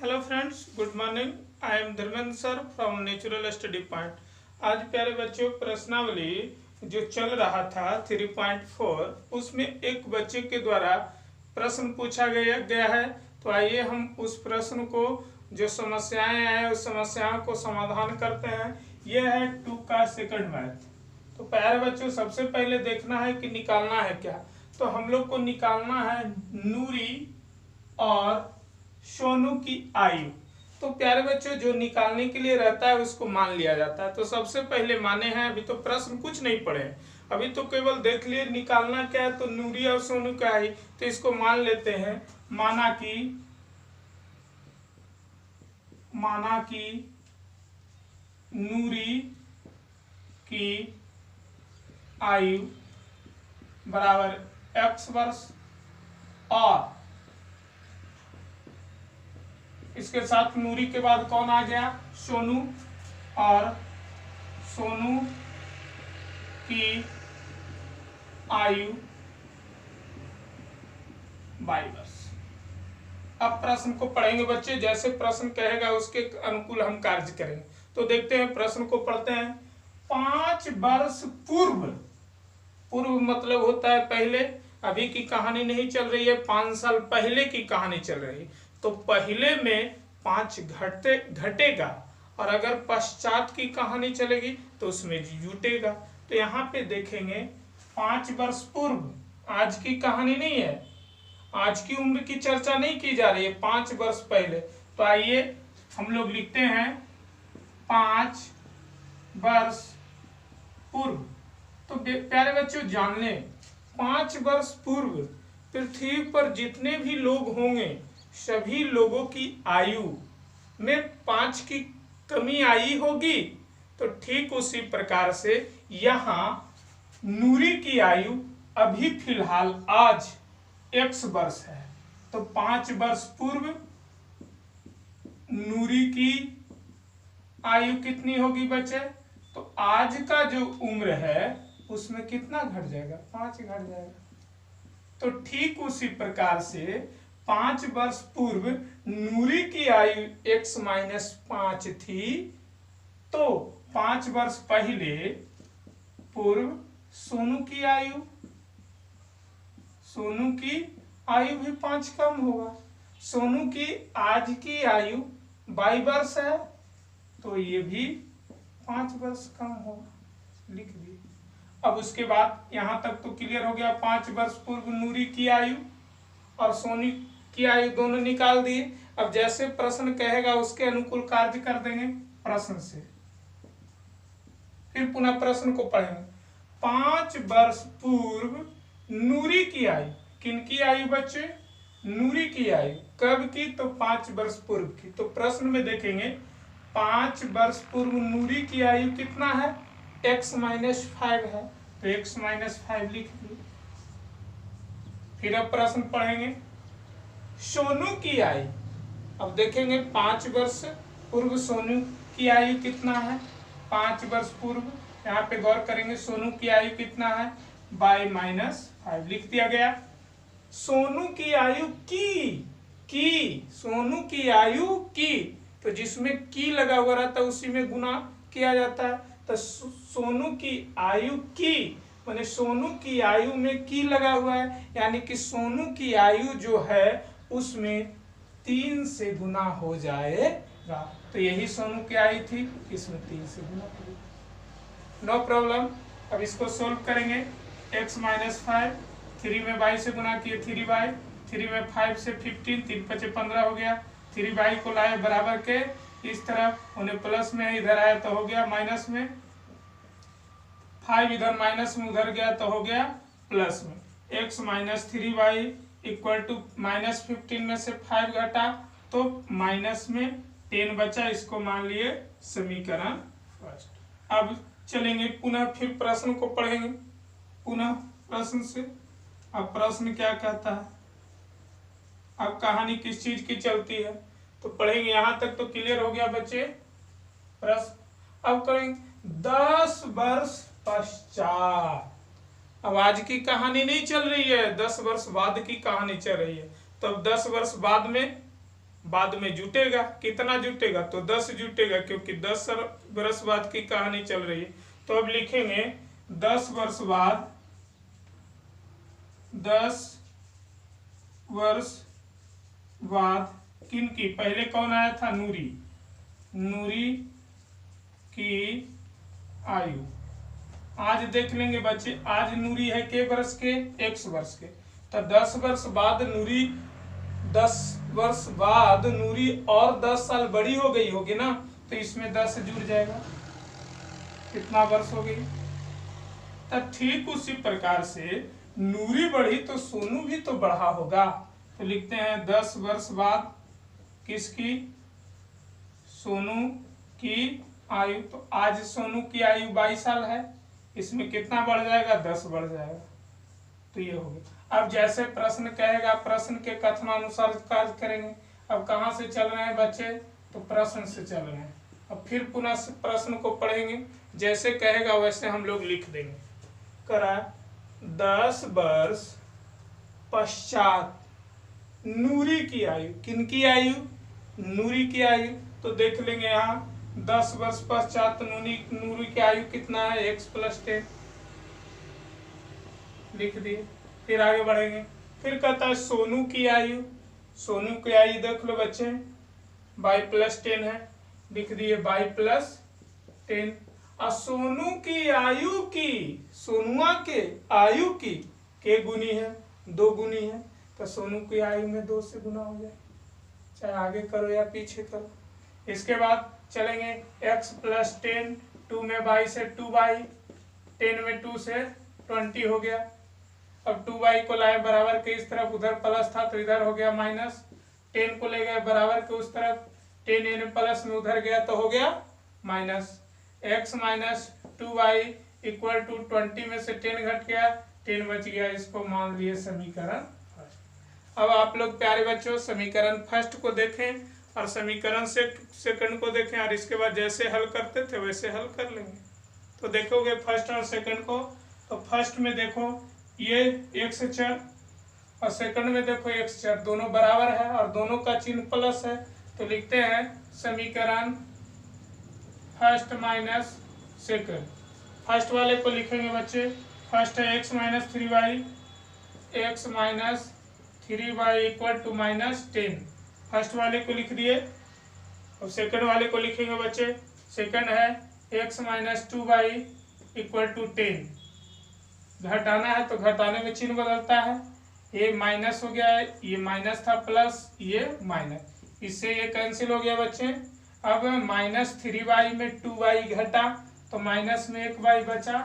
Hello friends, good morning. I am Dharmendra sir from natural study point. आज प्यारे बच्चों, प्रश्नावली जो चल रहा था 3.4, उसमें एक बच्चे के द्वारा प्रश्न पूछा गया है। तो आइए हम उस प्रश्न को, जो समस्याएं आए उस समस्याओं को समाधान करते हैं। यह है 2 का सेकंड मैथ। तो प्यारे बच्चों, सबसे पहले देखना है कि निकालना है क्या। तो हम लोग को निकालना है नूरी और सोनू की आयु। तो प्यारे बच्चों, जो निकालने के लिए रहता है उसको मान लिया जाता है। तो सबसे पहले माने हैं, अभी तो प्रश्न कुछ नहीं पढ़े, अभी तो केवल देख लिए निकालना क्या है। तो नूरी और सोनू का आयु, तो इसको मान लेते हैं। माना कि नूरी की आयु बराबर x वर्ष और इसके साथ नूरी के बाद कौन आ गया, सोनू, और सोनू की आयु 22 वर्ष। अब प्रश्न को पढ़ेंगे बच्चे, जैसे प्रश्न कहेगा उसके अनुकूल हम कार्य करेंगे। तो देखते हैं, प्रश्न को पढ़ते हैं। 5 वर्ष पूर्व, पूर्व मतलब होता है पहले, अभी की कहानी नहीं चल रही है, 5 साल पहले की कहानी चल रही है। तो पहले में 5 घटेगा, और अगर पश्चात की कहानी चलेगी तो उसमें जुटेगा। तो यहाँ पे देखेंगे 5 वर्ष पूर्व, आज की कहानी नहीं है, आज की उम्र की चर्चा नहीं की जा रही है, 5 वर्ष पहले। तो आइए हम लोग लिखते हैं 5 वर्ष पूर्व। तो प्यारे बच्चों, जान लें 5 वर्ष पूर्व पृथ्वी पर जितने भी लोग होंगे, सभी लोगों की आयु में 5 की कमी आई होगी। तो ठीक उसी प्रकार से यहाँ नूरी की आयु अभी फिलहाल आज x वर्ष है। तो 5 वर्ष पूर्व नूरी की आयु कितनी होगी बच्चे? तो आज का जो उम्र है उसमें कितना घट जाएगा, 5 घट जाएगा। तो ठीक उसी प्रकार से 5 वर्ष पूर्व नूरी की आयु x-5 थी, तो 5 वर्ष पहले पूर्व सोनू की आयु भी 5 कम होगा। सोनू की आज की आयु 22 वर्ष है, तो ये भी 5 वर्ष कम होगा, लिख दिए। अब उसके बाद यहाँ तक तो क्लियर हो गया। 5 वर्ष पूर्व नूरी की आयु और सोनू की आयु दोनों निकाल दिए। अब जैसे प्रश्न कहेगा उसके अनुकूल कार्य कर देंगे प्रश्न से। फिर पुनः प्रश्न को पढ़ेंगे। 5 वर्ष पूर्व नूरी की आयु, किनकी आयु बच्चे? नूरी की आयु कब की? तो 5 वर्ष पूर्व की। तो प्रश्न में देखेंगे 5 वर्ष पूर्व नूरी की आयु कितना है? x-5 है, तो x-5 लिख दिए। फिर अब प्रश्न पढ़ेंगे सोनू की आयु। अब देखेंगे 5 वर्ष पूर्व सोनू की आयु कितना है? 5 वर्ष पूर्व, यहाँ पे गौर करेंगे, सोनू की आयु कितना है? y-5 लिख दिया गया। सोनू की आयु की सोनू की आयु की, तो जिसमें की लगा हुआ रहता है उसी में गुना किया जाता है। तो सोनू की आयु की माने सोनू की आयु में की लगा हुआ है, यानी कि सोनू की आयु जो है उसमें 3 से गुना हो जाएगा। तो यही सोनू की आयु थी, इसमें 3 से गुना करेंगे, नो प्रॉब्लम। अब इसको सोल्व करेंगे। x-5, 3 में y से गुना किए 3y, 3 में 5 से 15, 3×5 15 हो गया। 3y को लाए बराबर के इस तरफ, उन्हें प्लस में इधर आया तो हो गया माइनस में, 5 इधर माइनस में उधर गया तो हो गया प्लस में। x-3y इक्वल टू -15 में से 5 घटा तो माइनस में 10 बचा, इसको मान लिए समीकरण फर्स्ट। अब चलेंगे पुनः, फिर प्रश्न को पढ़ेंगे पुनः प्रश्न से। अब प्रश्न क्या कहता है, अब कहानी किस चीज की चलती है तो पढ़ेंगे। यहां तक तो क्लियर हो गया बच्चे प्रश्न। अब करेंगे 10 वर्ष पश्चात। अब आज की कहानी नहीं चल रही है, 10 वर्ष बाद की कहानी चल रही है। तो अब 10 वर्ष बाद में बाद में जुटेगा। कितना जुटेगा? तो 10 जुटेगा, क्योंकि 10 वर्ष बाद की कहानी चल रही है। तो अब लिखेंगे 10 वर्ष बाद, 10 वर्ष बाद किन की? पहले कौन आया था? नूरी। नूरी की आयु। आज देख लेंगे बच्चे, आज नूरी है के वर्ष के? x वर्ष के। तो 10 वर्ष बाद नूरी, 10 वर्ष बाद नूरी और 10 साल बड़ी हो गई होगी ना, तो इसमें 10 जुड़ जाएगा। कितना वर्ष हो गई? तब ठीक उसी प्रकार से नूरी बढ़ी तो सोनू भी तो बढ़ा होगा। तो लिखते हैं 10 वर्ष बाद किसकी? सोनू की आयु। तो आज सोनू की आयु 22 साल है, इसमें कितना बढ़ जाएगा? 10 बढ़ जाएगा। तो ये हो गया। अब जैसे प्रश्न कहेगा, प्रश्न के कथनानुसार कार्य करेंगे। अब कहाँ से चल रहे हैं बच्चे? तो प्रश्न से चल रहे हैं। अब फिर पुनः प्रश्न को पढ़ेंगे, जैसे कहेगा वैसे हम लोग लिख देंगे। करा 10 वर्ष पश्चात नूरी की आयु। किनकी आयु? नूरी की आयु। तो देख लेंगे यहाँ 10 वर्ष पश्चात नूरी की आयु कितना है? x + 10 लिख दिए। फिर आगे बढ़ेंगे। फिर कहता है सोनू की आयु। सोनू की आयु देख लो बच्चे, y + 10 है, लिख दिए y + 10। और सोनू की आयु की, सोनुआ के आयु की के गुनी है? 2 गुनी है। तो सोनू की आयु में 2 से गुना हो जाए, चाहे आगे करो या पीछे करो। इसके बाद चलेंगे x + 10, 2 में y से 2y, 10 में 2 से 20 हो गया। अब 2y को लाए बराबर के इस तरफ, उधर प्लस था तो इधर हो गया माइनस। 10 को ले गए बराबर के उस तरफ, 10 यानी प्लस में उधर गया तो हो गया माइनस। x - 2y = 20 में से 10 घट गया, 10 बच गया। इसको मान लिए समीकरण फर्स्ट। अब आप लोग प्यारे बच्चों समीकरण फर्स्ट को देखें और समीकरण सेकंड को देखें, और इसके बाद जैसे हल करते थे वैसे हल कर लेंगे। तो देखोगे फर्स्ट और सेकंड को, तो फर्स्ट में देखो ये x चर और सेकंड में देखो x चर, दोनों बराबर है और दोनों का चिन्ह प्लस है। तो लिखते हैं समीकरण फर्स्ट माइनस सेकंड। फर्स्ट वाले को लिखेंगे बच्चे, फर्स्ट है x - 3y, x - 3y = -10। First वाले को लिख दिए। और सेकंड वाले को लिखेंगे बच्चे, सेकंड है x - 2y = 10। घटाना है तो घटाने में चिन्ह बदलता है, ये माइनस हो गया है, ये माइनस था प्लस, ये माइनस, इससे ये कैंसिल हो गया बच्चे। अब -3y में 2y घटा तो माइनस में 1y बचा,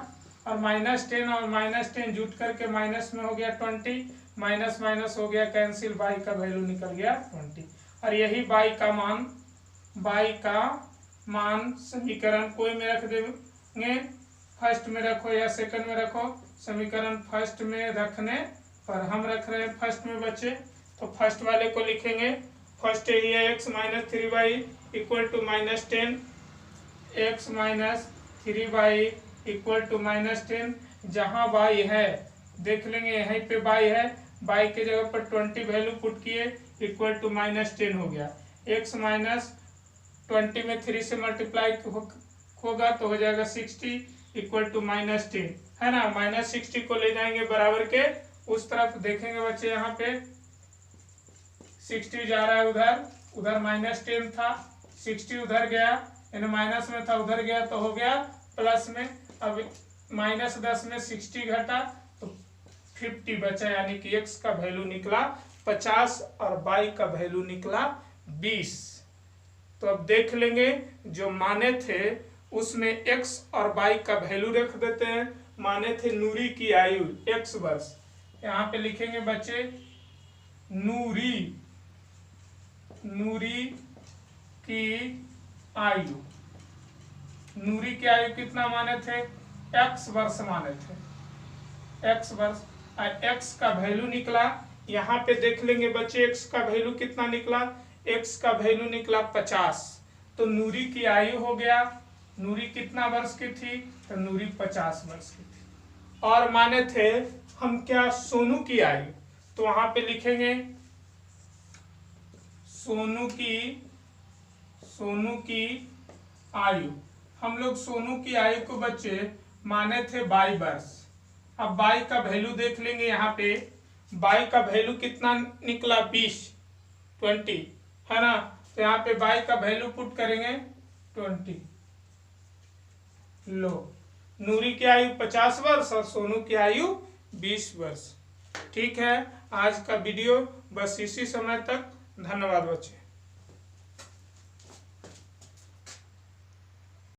और -10 और -10 जुट करके माइनस में हो गया 20, माइनस माइनस हो गया कैंसिल, y का वैल्यू निकल गया 20। और यही y का मान समीकरण कोई में रख देंगे, फर्स्ट में रखो या सेकंड में रखो, समीकरण फर्स्ट में रखने पर हम रख रहे हैं फर्स्ट में बच्चे। तो फर्स्ट वाले को लिखेंगे, फर्स्ट है ये x - 3y = -10, x - 3y = -10। जहाँ y है देख लेंगे, यहीं पे y है, y के जगह पर 20 वैल्यू पुट किए, = -10 हो गया। x - 20 में 3 से मल्टीप्लाई होगा तो हो जाएगा 60 = -10, है ना। -60 को ले जाएंगे बराबर के उस तरफ, देखेंगे बच्चे यहाँ पे 60 जा रहा है उधर -10 था, 60 उधर गया, यानी माइनस में था उधर गया तो हो गया प्लस में। अब -10 में 60 घटा तो 50 बचा, यानी कि x का वैल्यू निकला 50 और y का वैल्यू निकला 20। तो अब देख लेंगे जो माने थे उसमें x और y का वैल्यू रख देते हैं। माने थे नूरी की आयु x वर्ष, यहाँ पे लिखेंगे बच्चे नूरी की आयु। नूरी की आयु कितना माने थे? x वर्ष माने थे, x वर्ष। x का वैल्यू निकला, यहाँ पे देख लेंगे बच्चे x का वैल्यू कितना निकला, x का वैल्यू निकला 50। तो नूरी की आयु हो गया, नूरी कितना वर्ष की थी? तो नूरी 50 वर्ष की थी। और माने थे हम क्या? सोनू की आयु। तो वहां पे लिखेंगे सोनू की आयु, हम लोग सोनू की आयु को बच्चे माने थे 22 वर्ष। अब 22 का वैल्यू देख लेंगे, यहाँ पे 22 का वैल्यू कितना निकला 20 है ना। तो यहाँ पे 22 का वैल्यू पुट करेंगे 20। लो, नूरी की आयु 50 वर्ष और सोनू की आयु 20 वर्ष। ठीक है, आज का वीडियो बस इसी समय तक। धन्यवाद बच्चे।